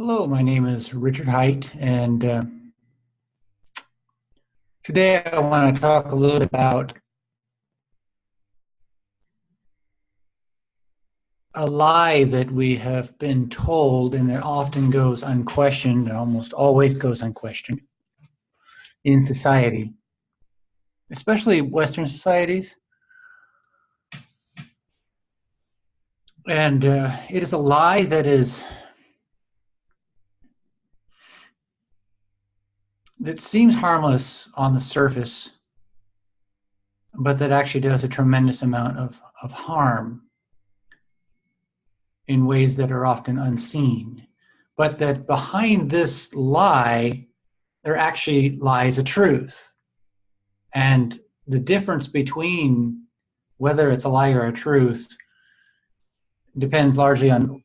Hello, my name is Richard Haight, and today I want to talk a little about a lie that we have been told and that often goes unquestioned and almost always goes unquestioned in society, especially Western societies. And it is a lie that seems harmless on the surface, but that actually does a tremendous amount of harm in ways that are often unseen. But that behind this lie, there actually lies a truth. And the difference between whether it's a lie or a truth depends largely on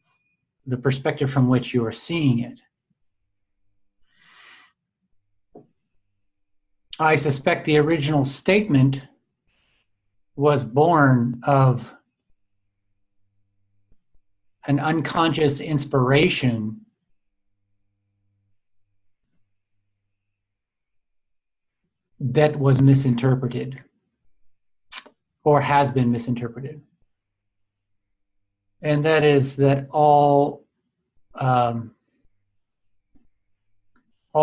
the perspective from which you are seeing it. I suspect the original statement was born of an unconscious inspiration that was misinterpreted or has been misinterpreted. And that is that all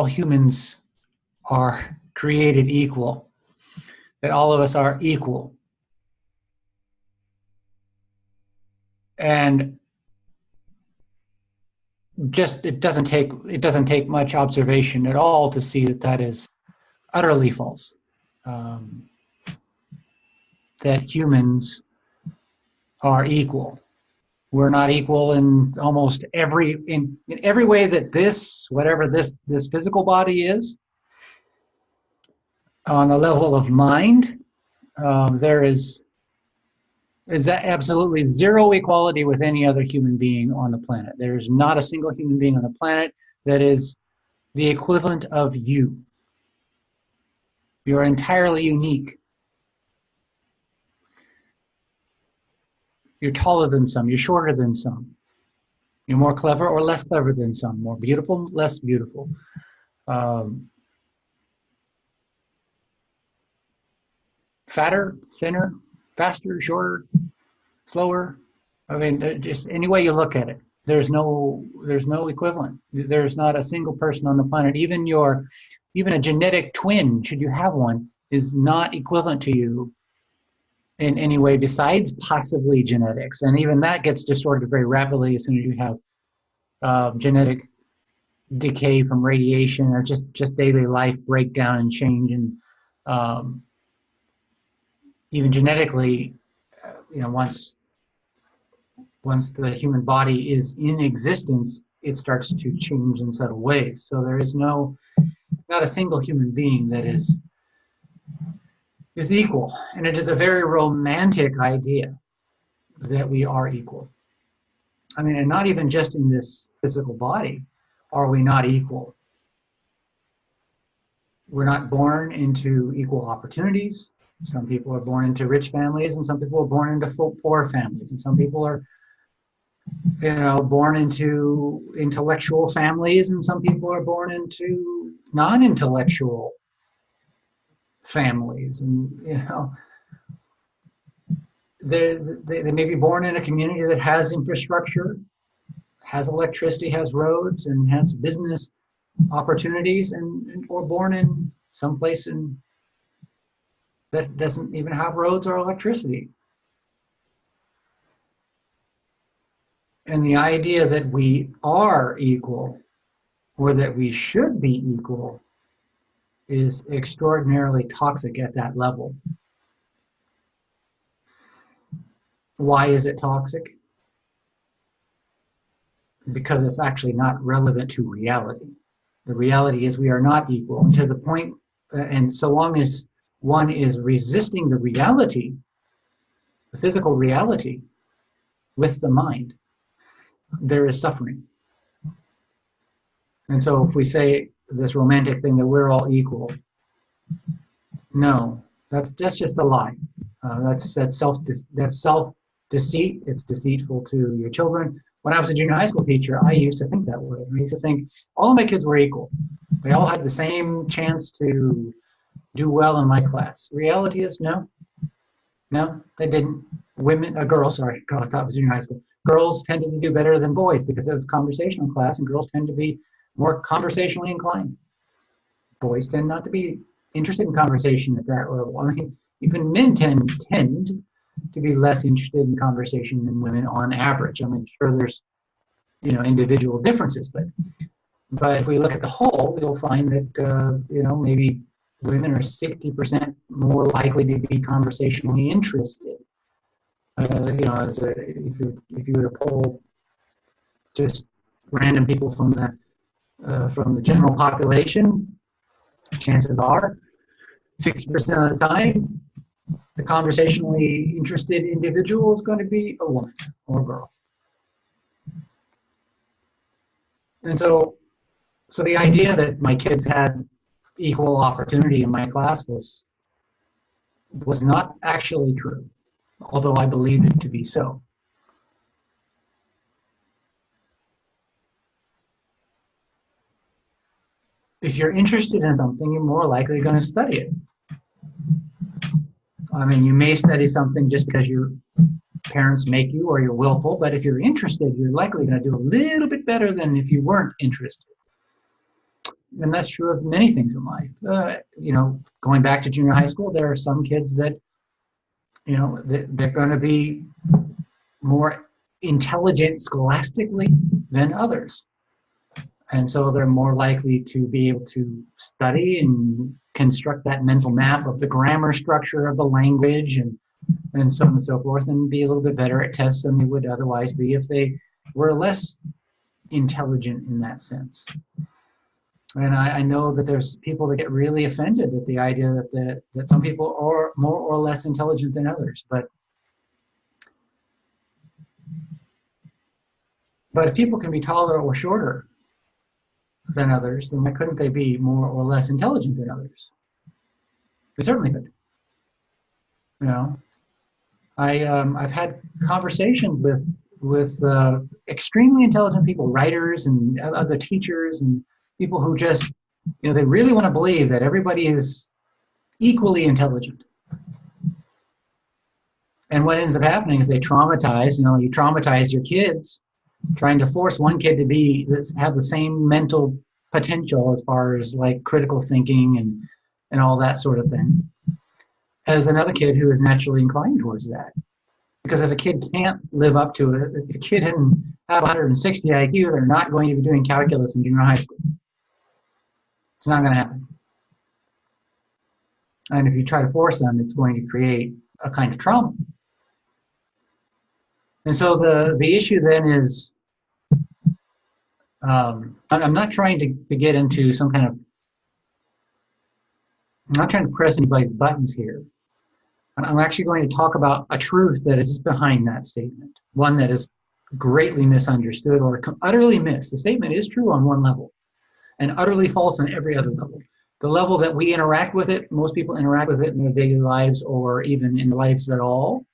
humans are created equal, that all of us are equal. And just it doesn't take much observation at all to see that that is utterly false. That humans are equal. We're not equal in almost every way that whatever this physical body is. On a level of mind, there is absolutely zero equality with any other human being on the planet. There's not a single human being on the planet that is the equivalent of you. You're entirely unique. You're taller than some, you're shorter than some. You're more clever or less clever than some, more beautiful, less beautiful. Fatter, thinner, faster, shorter, slower. I mean, just any way you look at it, there's no equivalent. There's not a single person on the planet. Even a genetic twin, should you have one, is not equivalent to you in any way besides possibly genetics. And even that gets distorted very rapidly as soon as you have genetic decay from radiation or just daily life breakdown and change. And even genetically, once the human body is in existence, it starts to change in subtle ways. So there is not a single human being that is equal. And it is a very romantic idea that we are equal. I mean, and not even just in this physical body are we not equal. We're not born into equal opportunities. Some people are born into rich families, and some people are born into poor families, and some people are born into intellectual families, and some people are born into non-intellectual families. And they may be born in a community that has infrastructure, has electricity, has roads, and has business opportunities, or born in some place that doesn't even have roads or electricity. And the idea that we are equal, or that we should be equal, is extraordinarily toxic at that level. Why is it toxic? Because it's actually not relevant to reality. The reality is we are not equal. And to the point, and so long as one is resisting the reality, the physical reality, with the mind, there is suffering. And so if we say this romantic thing that we're all equal, no, that's just a lie. That's self-deceit. It's deceitful to your children. when I was a junior high school teacher, I used to think that way. I used to think all of my kids were equal. They all had the same chance to do well in my class. Reality is no, no, they didn't. Girls, sorry, I thought it was junior high school. Girls tended to do better than boys because it was conversational class, and girls tend to be more conversationally inclined. Boys tend not to be interested in conversation at that level. I mean, even men tend to be less interested in conversation than women on average. I mean, sure, there's individual differences, but if we look at the whole, you'll find that maybe women are 60% more likely to be conversationally interested. If you were to poll just random people from the general population, chances are 60% of the time, the conversationally interested individual is going to be a woman or a girl. And so the idea that my kids had equal opportunity in my class was not actually true, although I believed it to be so. If you're interested in something, you're more likely going to study it. I mean, you may study something just because your parents make you or you're willful, but if you're interested, you're likely going to do a little bit better than if you weren't interested. And that's true of many things in life. Going back to junior high school, there are some kids that, they're going to be more intelligent scholastically than others. And so they're more likely to be able to study and construct that mental map of the grammar structure of the language and so on and so forth, and be a little bit better at tests than they would otherwise be if they were less intelligent in that sense. And I know that there's people that get really offended at the idea that some people are more or less intelligent than others. But if people can be taller or shorter than others, then why couldn't they be more or less intelligent than others? They certainly could. I've had conversations with extremely intelligent people, writers and other teachers and people who just, they really want to believe that everybody is equally intelligent. And what ends up happening is they traumatize, you traumatize your kids, trying to force one kid to have the same mental potential as far as like critical thinking and all that sort of thing as another kid who is naturally inclined towards that. Because if a kid can't live up to it, if a kid doesn't have 160 IQ, they're not going to be doing calculus in junior high school. It's not going to happen. And if you try to force them, it's going to create a kind of trauma. And so the issue then is, I'm not trying to get into some kind of, I'm not trying to press anybody's buttons here. I'm actually going to talk about a truth that is behind that statement, one that is greatly misunderstood or utterly missed. The statement is true on one level and utterly false on every other level. The level that we interact with it, most people interact with it in their daily lives or even in lives at all,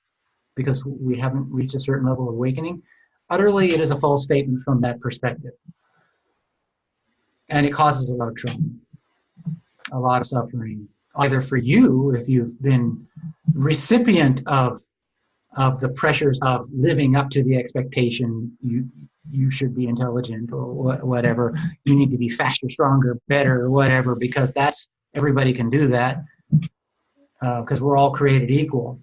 because we haven't reached a certain level of awakening. Utterly, it is a false statement from that perspective. And it causes a lot of trauma, a lot of suffering, either for you, if you've been recipient of the pressures of living up to the expectation, you should be intelligent or whatever, you need to be faster, stronger, better, or whatever, because everybody can do that, because we're all created equal.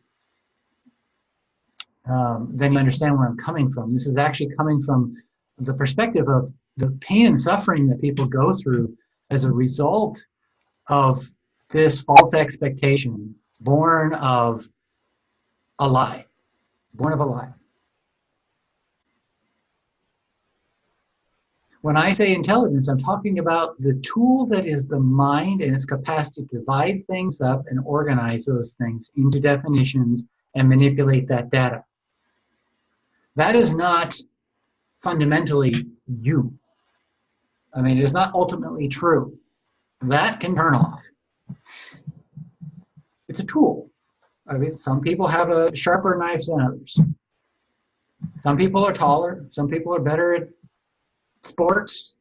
Then you understand where I'm coming from. This is actually coming from the perspective of the pain and suffering that people go through as a result of this false expectation born of a lie. Born of a lie. When I say intelligence, I'm talking about the tool that is the mind and its capacity to divide things up and organize those things into definitions and manipulate that data. That is not fundamentally you. I mean, it is not ultimately true. That can turn off. It's a tool. I mean, some people have a sharper knife than others. Some people are taller. Some people are better at sports.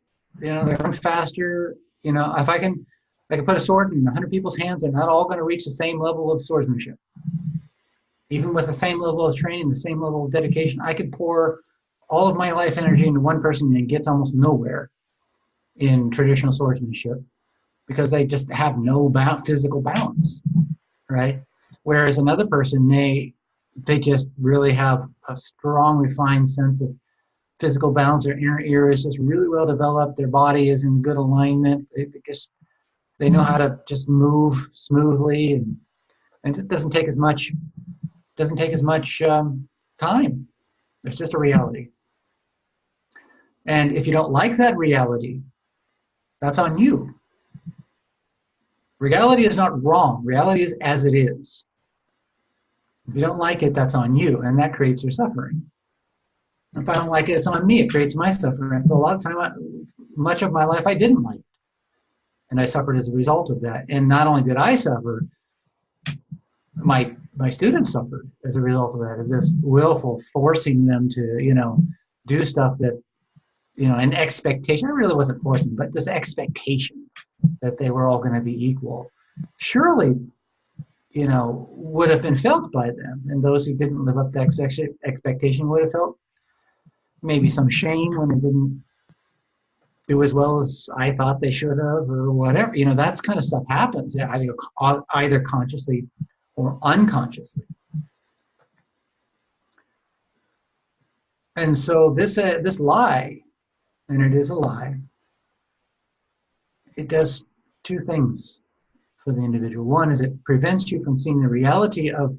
You know, they run faster. You know, if I can put a sword in 100 people's hands. They're not all going to reach the same level of swordsmanship. Even with the same level of training, the same level of dedication, I could pour all of my life energy into one person and it gets almost nowhere in traditional swordsmanship because they just have no physical balance, right? Whereas another person, they just really have a strong, refined sense of physical balance. Their inner ear is just really well developed. Their body is in good alignment. They know how to just move smoothly, and it doesn't take as much time. It's just a reality. And if you don't like that reality, that's on you. Reality is not wrong. Reality is as it is. If you don't like it, that's on you, and that creates your suffering. If I don't like it, it's on me. It creates my suffering. For a lot of time, much of my life, I didn't like it, and I suffered as a result of that. And not only did I suffer, my students suffered as a result of that. Of this willful forcing them to, do stuff that, an expectation. I really wasn't forcing, but this expectation that they were all going to be equal. Surely, would have been felt by them, and those who didn't live up to expectation would have felt maybe some shame when they didn't do as well as I thought they should have, or whatever. That kind of stuff happens, either consciously or unconsciously. And so this lie, and it is a lie, it does two things for the individual. One is it prevents you from seeing the reality of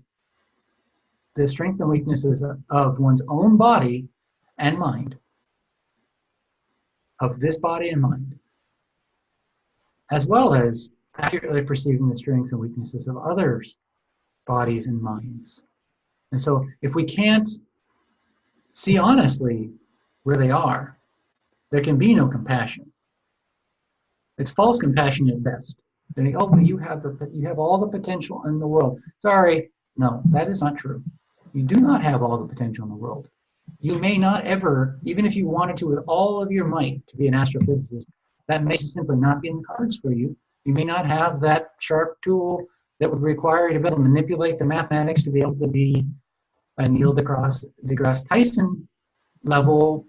the strengths and weaknesses of one's own body and mind, of this body and mind, as well as accurately perceiving the strengths and weaknesses of others' bodies and minds. And so if we can't see honestly where they are, there can be no compassion. It's false compassion at best. Oh, but you have all the potential in the world. Sorry, no, that is not true. You do not have all the potential in the world. You may not ever, even if you wanted to with all of your might to be an astrophysicist, that may simply not be in the cards for you. You may not have that sharp tool that would require you to be able to manipulate the mathematics to be able to be a Neil deGrasse Tyson level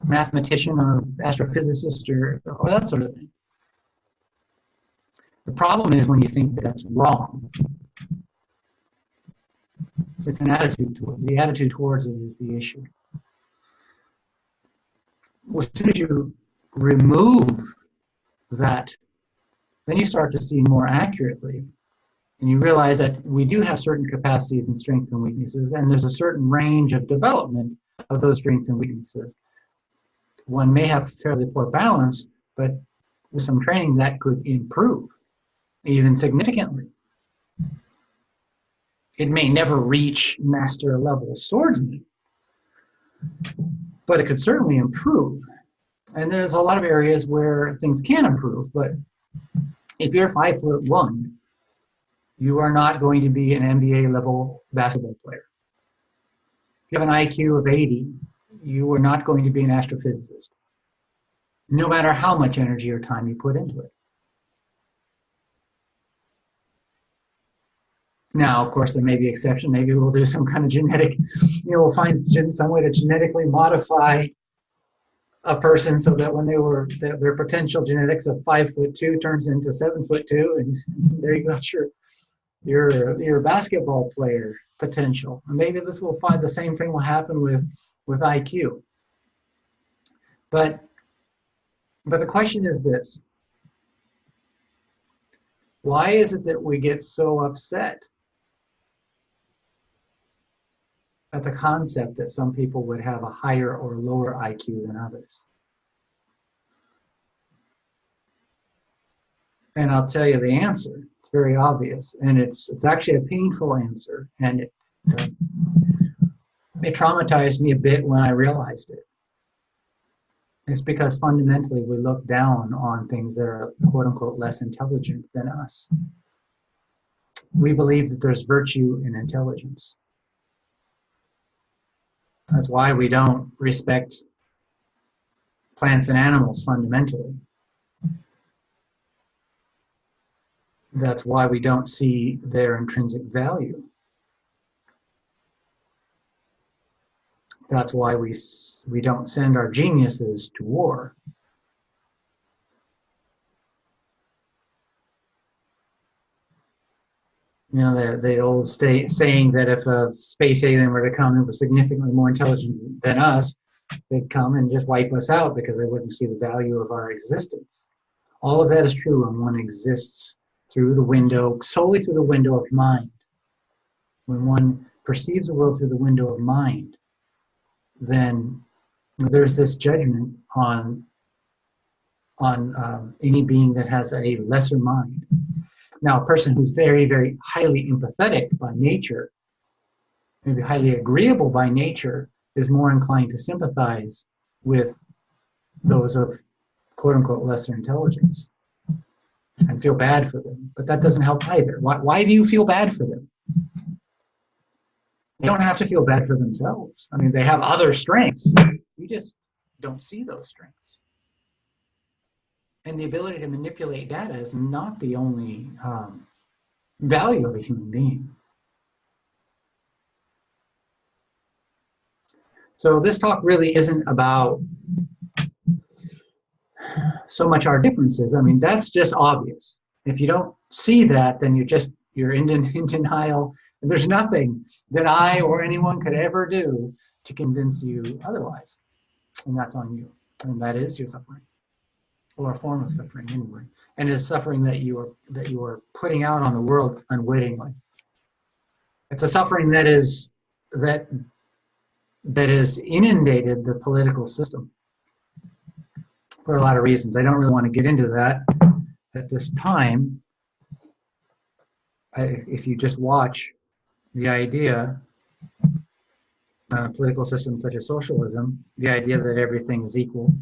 mathematician or astrophysicist or that sort of thing. The problem is when you think that that's wrong. It's an attitude toward the attitude towards it is the issue. As soon as you remove that, then you start to see more accurately, and you realize that we do have certain capacities and strengths and weaknesses, and there's a certain range of development of those strengths and weaknesses. One may have fairly poor balance, but with some training that could improve, even significantly. It may never reach master level swordsman, but it could certainly improve. And there's a lot of areas where things can improve, but if you're 5'1", you are not going to be an NBA level basketball player. If you have an IQ of 80, you are not going to be an astrophysicist, no matter how much energy or time you put into it. Now, of course, there may be exception. Maybe we'll do some kind of genetic, we'll find some way to genetically modify a person so that when their potential genetics of 5'2" turns into 7'2", and there you got your basketball player potential. And maybe this will find the same thing will happen with IQ. But the question is this: why is it that we get so upset at the concept that some people would have a higher or lower IQ than others? And I'll tell you the answer. It's very obvious, and it's actually a painful answer, and it traumatized me a bit when I realized it. It's because fundamentally we look down on things that are quote unquote less intelligent than us. We believe that there's virtue in intelligence. That's why we don't respect plants and animals fundamentally. That's why we don't see their intrinsic value. That's why we don't send our geniuses to war. You know, the old saying that if a space alien were to come and was significantly more intelligent than us, they'd come and just wipe us out because they wouldn't see the value of our existence. All of that is true when one exists through the window, solely through the window of mind. When one perceives the world through the window of mind, then there's this judgment on any being that has a lesser mind. Now, a person who's very, very highly empathetic by nature, maybe highly agreeable by nature, is more inclined to sympathize with those of quote-unquote lesser intelligence and feel bad for them. But that doesn't help either. Why do you feel bad for them? They don't have to feel bad for themselves. I mean, they have other strengths. You just don't see those strengths. And the ability to manipulate data is not the only value of a human being. So this talk really isn't about so much our differences. I mean, that's just obvious. If you don't see that, then you're in denial. And there's nothing that I or anyone could ever do to convince you otherwise. And that's on you. And that is your suffering. Or a form of suffering anyway, and is suffering that you are putting out on the world unwittingly. It's a suffering that is inundated the political system for a lot of reasons. I don't really want to get into that at this time. If you just watch the idea, political systems such as socialism, the idea that everything is equal,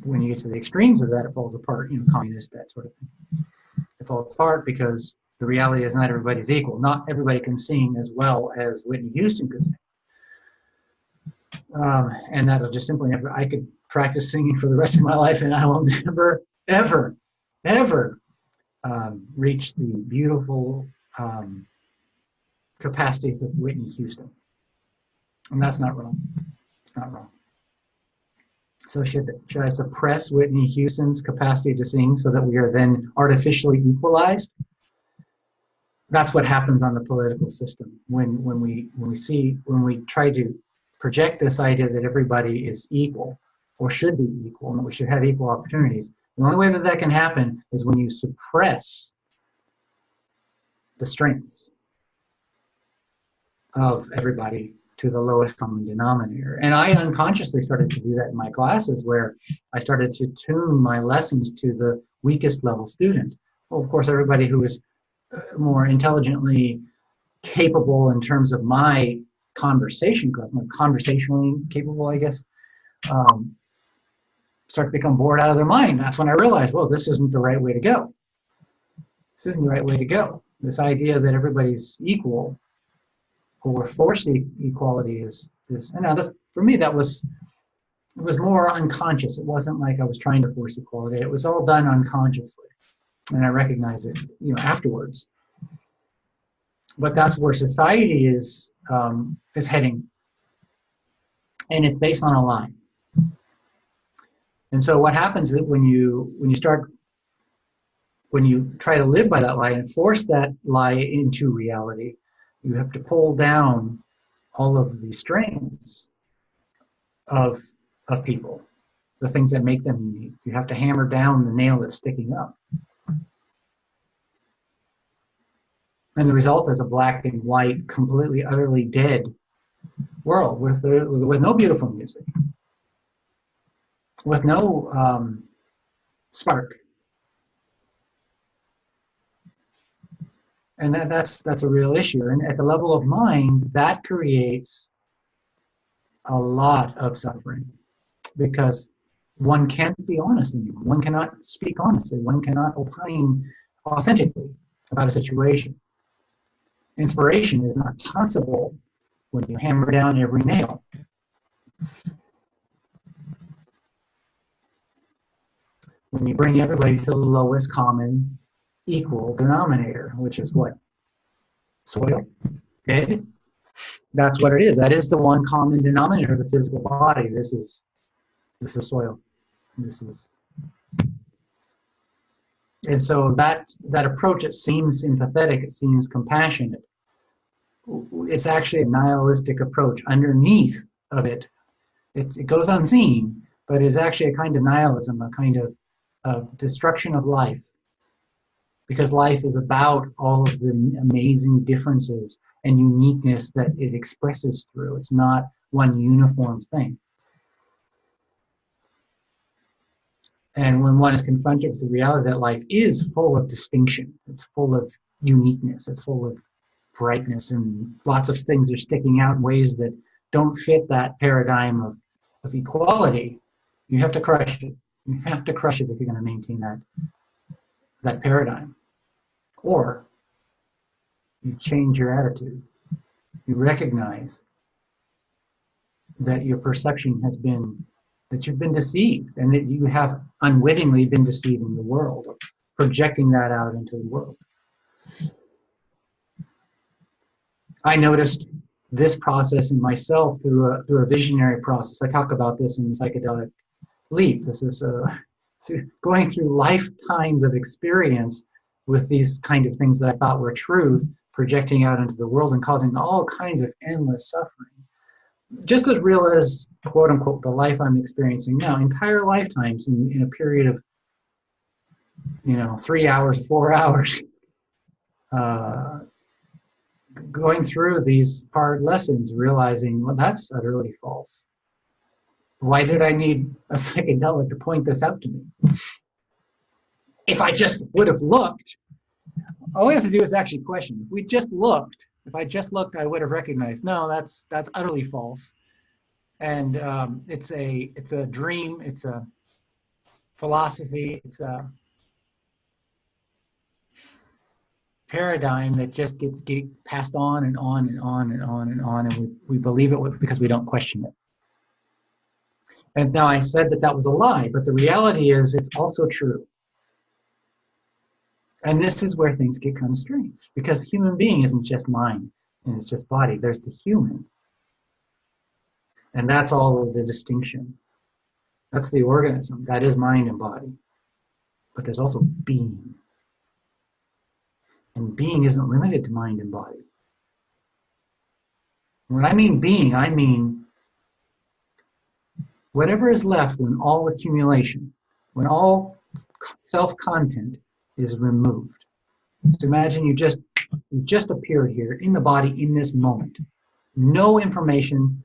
when you get to the extremes of that, it falls apart. You know, communist, that sort of thing. It falls apart because the reality is not everybody's equal. Not everybody can sing as well as Whitney Houston could sing. And that'll just simply never, I could practice singing for the rest of my life and I will never, ever, ever reach the beautiful capacities of Whitney Houston. And that's not wrong. It's not wrong. So should I suppress Whitney Houston's capacity to sing so that we are then artificially equalized? That's what happens on the political system. When we try to project this idea that everybody is equal or should be equal and that we should have equal opportunities, the only way that that can happen is when you suppress the strengths of everybody to the lowest common denominator. And I unconsciously started to do that in my classes, where I started to tune my lessons to the weakest level student. Well, of course, everybody who is more intelligently capable in terms of my conversation, conversationally capable, I guess, start to become bored out of their mind. That's when I realized, well, this isn't the right way to go. This isn't the right way to go. This idea that everybody's equal or forced equality is and now that's, for me, it was more unconscious. It wasn't like I was trying to force equality. It was all done unconsciously, and I recognize it, afterwards. But that's where society is heading, and it's based on a lie. And so what happens is when you try to live by that lie and force that lie into reality, you have to pull down all of the strengths of people, the things that make them unique. You have to hammer down the nail that's sticking up. And the result is a black and white, completely, utterly dead world with no beautiful music, with no spark. And that's a real issue. And at the level of mind, that creates a lot of suffering, because one can't be honest anymore. One cannot speak honestly. One cannot opine authentically about a situation. Inspiration is not possible when you hammer down every nail. When you bring everybody to the lowest common equal denominator, which is what? Soil? Dead? That's what it is. That is the one common denominator of the physical body. This is soil. This is. And so that approach, it seems empathetic, it seems compassionate. It's actually a nihilistic approach. Underneath of it, it goes unseen, but it's actually a kind of nihilism, a kind of destruction of life. Because life is about all of the amazing differences and uniqueness that it expresses through. It's not one uniform thing. And when one is confronted with the reality that life is full of distinction, it's full of uniqueness, it's full of brightness, and lots of things are sticking out in ways that don't fit that paradigm of equality, you have to crush it. You have to crush it if you're going to maintain that paradigm. Or you change your attitude. You recognize that your perception has been, that you've been deceived, and that you have unwittingly been deceiving the world, projecting that out into the world. I noticed this process in myself through a visionary process. I talk about this in the Psychedelic Leap. This is going through lifetimes of experience with these kind of things that I thought were truth, projecting out into the world and causing all kinds of endless suffering. Just as real as, quote unquote, the life I'm experiencing now, entire lifetimes in a period of, 3 hours, 4 hours, going through these hard lessons, realizing, well, that's utterly false. Why did I need a psychedelic to point this out to me? If I just would have looked, all we have to do is actually question. If I just looked, I would have recognized, no, that's utterly false. And it's a dream, it's a philosophy, it's a paradigm that just gets passed on and on and on and on and on, and we believe it because we don't question it. And now I said that was a lie, but the reality is it's also true. And this is where things get kind of strange, because human being isn't just mind and it's just body. There's the human. And that's all of the distinction. That's the organism. That is mind and body. But there's also being. And being isn't limited to mind and body. When I mean being, I mean whatever is left when all accumulation, when all self-content is removed. So imagine you just appeared here in the body in this moment. No information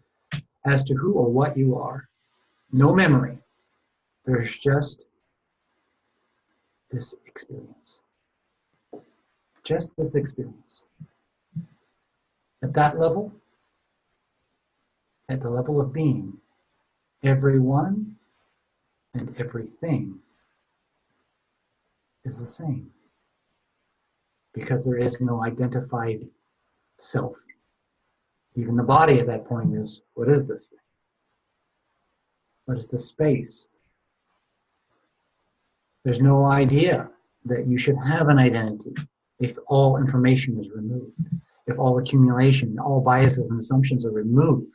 as to who or what you are. No memory. There's just this experience. Just this experience. At that level, at the level of being, everyone and everything is the same, because there is no identified self. Even the body at that point is, what is this thing? What is this space? There's no idea that you should have an identity if all information is removed, if all accumulation, all biases and assumptions are removed.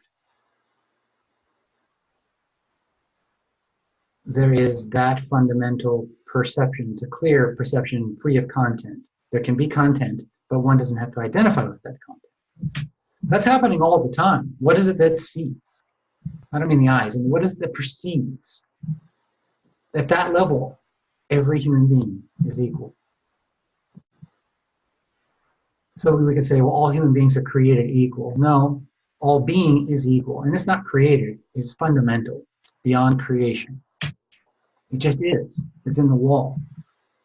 There is that fundamental perception. It's a clear perception free of content. There can be content, but one doesn't have to identify with that content. That's happening all the time. What is it that sees? I don't mean the eyes. I mean, what is it that perceives? At that level, every human being is equal. So we could say, well, all human beings are created equal. No, all being is equal. And it's not created. It's fundamental. It's beyond creation. It just is. It's in the wall.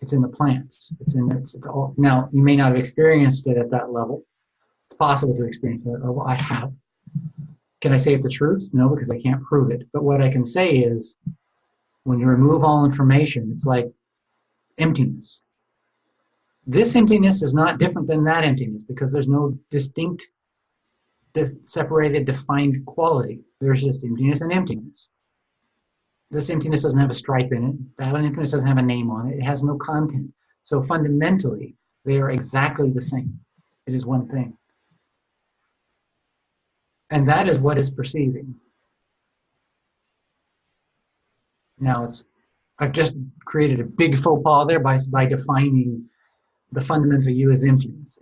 It's in the plants. It's all. Now, you may not have experienced it at that level. It's possible to experience it at that level. I have. Can I say it's the truth? No, because I can't prove it. But what I can say is, when you remove all information, it's like emptiness. This emptiness is not different than that emptiness, because there's no distinct separated, defined quality. There's just emptiness and emptiness. This emptiness doesn't have a stripe in it. That emptiness doesn't have a name on it. It has no content. So fundamentally, they are exactly the same. It is one thing. And that is what is perceiving. Now, I've just created a big faux pas there by defining the fundamental you as emptiness.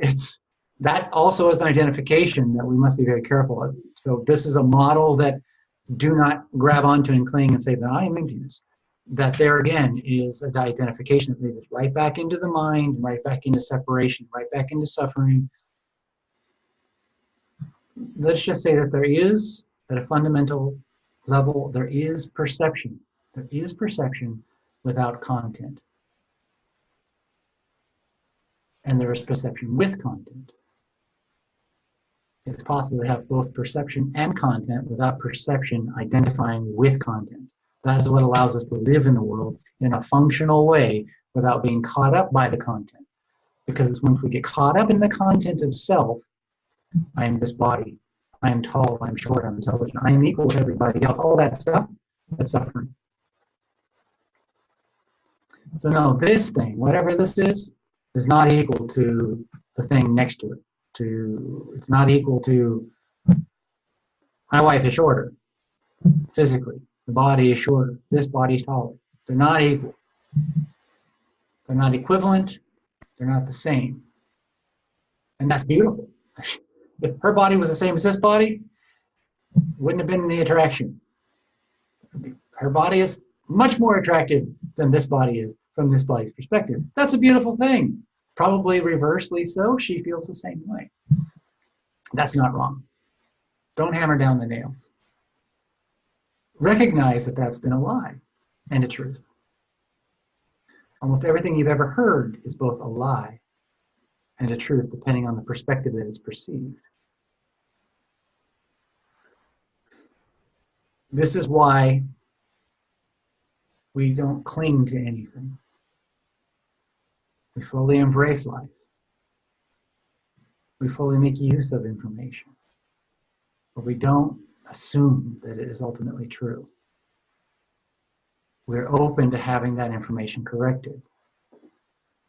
That also is an identification that we must be very careful of. So this is a model that do not grab onto and cling and say that I am emptiness. That there again is an identification that leads us right back into the mind, right back into separation, right back into suffering. Let's just say that there is, at a fundamental level, there is perception. There is perception without content. And there is perception with content. It's possible to have both perception and content without perception identifying with content. That is what allows us to live in the world in a functional way without being caught up by the content. Because it's once we get caught up in the content of self, I am this body, I am tall, I'm short, I'm intelligent, I am equal to everybody else, all that stuff, that's suffering. So no, this thing, whatever this is not equal to the thing next to it. It's not equal to, my wife is shorter, physically. The body is shorter. This body is taller. They're not equal. They're not equivalent. They're not the same. And that's beautiful. If her body was the same as this body, wouldn't have been the attraction. Her body is much more attractive than this body is from this body's perspective. That's a beautiful thing. Probably reversely so, she feels the same way. That's not wrong. Don't hammer down the nails. Recognize that that's been a lie and a truth. Almost everything you've ever heard is both a lie and a truth, depending on the perspective that it's perceived. This is why we don't cling to anything. We fully embrace life. We fully make use of information. But we don't assume that it is ultimately true. We're open to having that information corrected.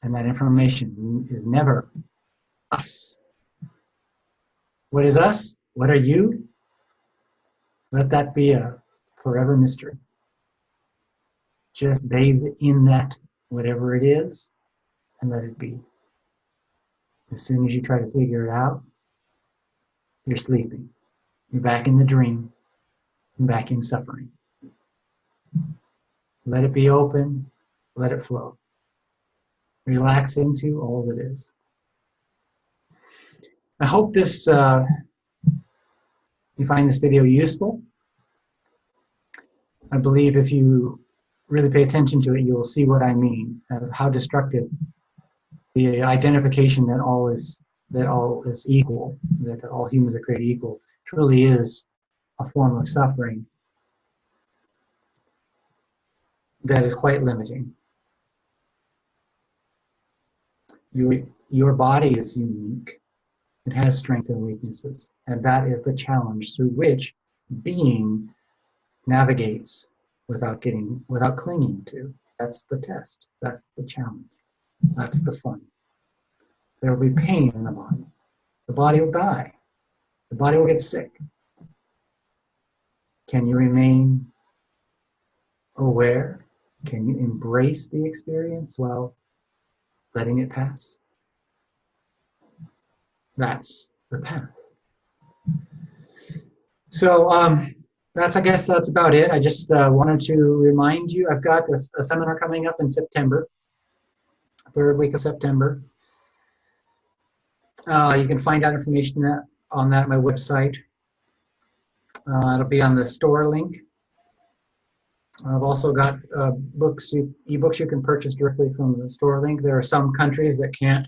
And that information is never us. What is us? What are you? Let that be a forever mystery. Just bathe in that, whatever it is, and let it be. As soon as you try to figure it out, you're sleeping. You're back in the dream, and back in suffering. Let it be open, let it flow. Relax into all that is. I hope this you find this video useful. I believe if you really pay attention to it, you will see what I mean, how destructive the identification that all is equal, that all humans are created equal, truly is a form of suffering that is quite limiting. Your body is unique. It has strengths and weaknesses, and that is the challenge through which being navigates without clinging to. That's the test. That's the challenge. That's the fun. There will be pain in the body. The body will die. The body will get sick. Can you remain aware? Can you embrace the experience while letting it pass? That's the path. So I guess that's about it. I just wanted to remind you, I've got a seminar coming up in September, third week of September. You can find out information on that at my website. It'll be on the store link. I've also got ebooks you can purchase directly from the store link. There are some countries that can't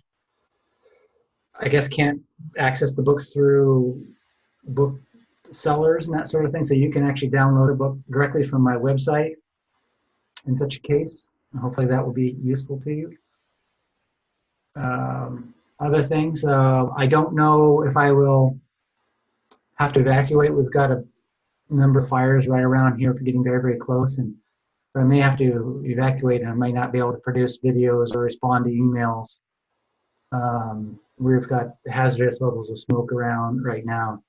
access the books through book sellers and that sort of thing. So you can actually download a book directly from my website in such a case. And hopefully that will be useful to you. Other things, I don't know if I will have to evacuate. We've got a number of fires right around here, getting very, very close, and so I may have to evacuate, and I might not be able to produce videos or respond to emails. We've got hazardous levels of smoke around right now,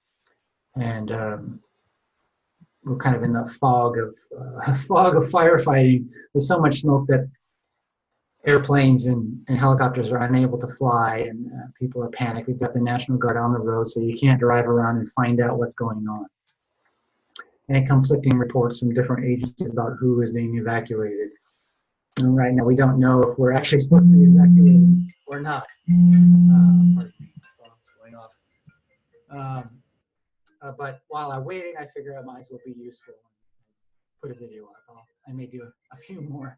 and we're kind of in the fog of firefighting. There's so much smoke that airplanes and helicopters are unable to fly, and people are panicked. We've got the National Guard on the road, so you can't drive around and find out what's going on. And conflicting reports from different agencies about who is being evacuated. And right now, we don't know if we're actually supposed to be evacuated or not. Pardon me, my phone's going off. But while I'm waiting, I figure I might as well be useful and put a video up. I may do a few more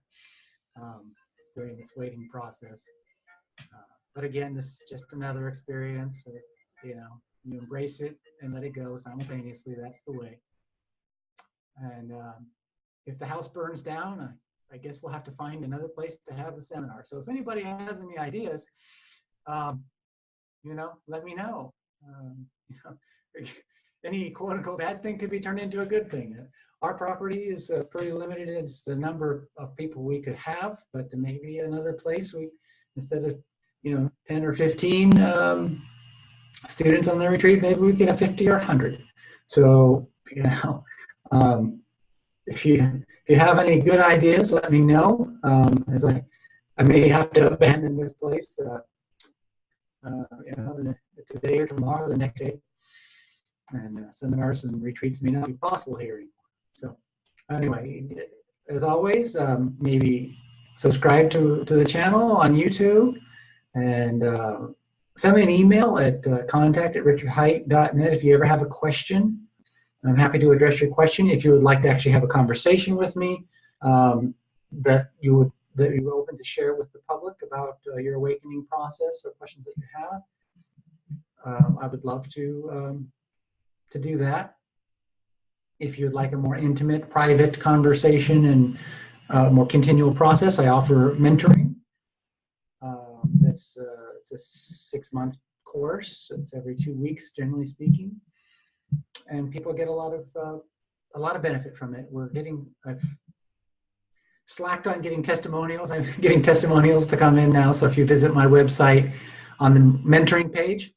during this waiting process. But again, this is just another experience. So, you embrace it and let it go simultaneously. That's the way. And if the house burns down, I guess we'll have to find another place to have the seminar. So if anybody has any ideas, let me know. Any quote unquote bad thing could be turned into a good thing. Our property is pretty limited. It's the number of people we could have, but maybe another place instead of 10 or 15 students on the retreat, maybe we could have 50 or 100. So if you have any good ideas, let me know. As I may have to abandon this place, today or tomorrow, the next day, and seminars and retreats may not be possible here anymore. So anyway, as always, maybe subscribe to the channel on YouTube, and send me an email at contact@richardhaight.net if you ever have a question. I'm happy to address your question. If you would like to actually have a conversation with me, that you're open to share with the public about your awakening process or questions that you have, I would love to do that. If you'd like a more intimate, private conversation and more continual process, I offer mentoring. It's a 6-month course. It's every 2 weeks, generally speaking. And people get a lot of benefit from it. I've slacked on getting testimonials. I'm getting testimonials to come in now. So if you visit my website on the mentoring page,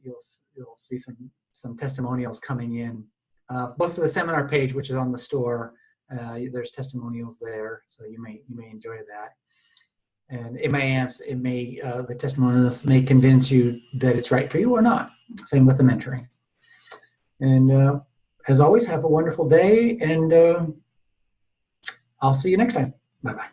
you'll see some testimonials coming in, both for the seminar page, which is on the store. There's testimonials there, so you may enjoy that. And the testimonials may convince you that it's right for you or not. Same with the mentoring. And as always, have a wonderful day, and I'll see you next time. Bye-bye.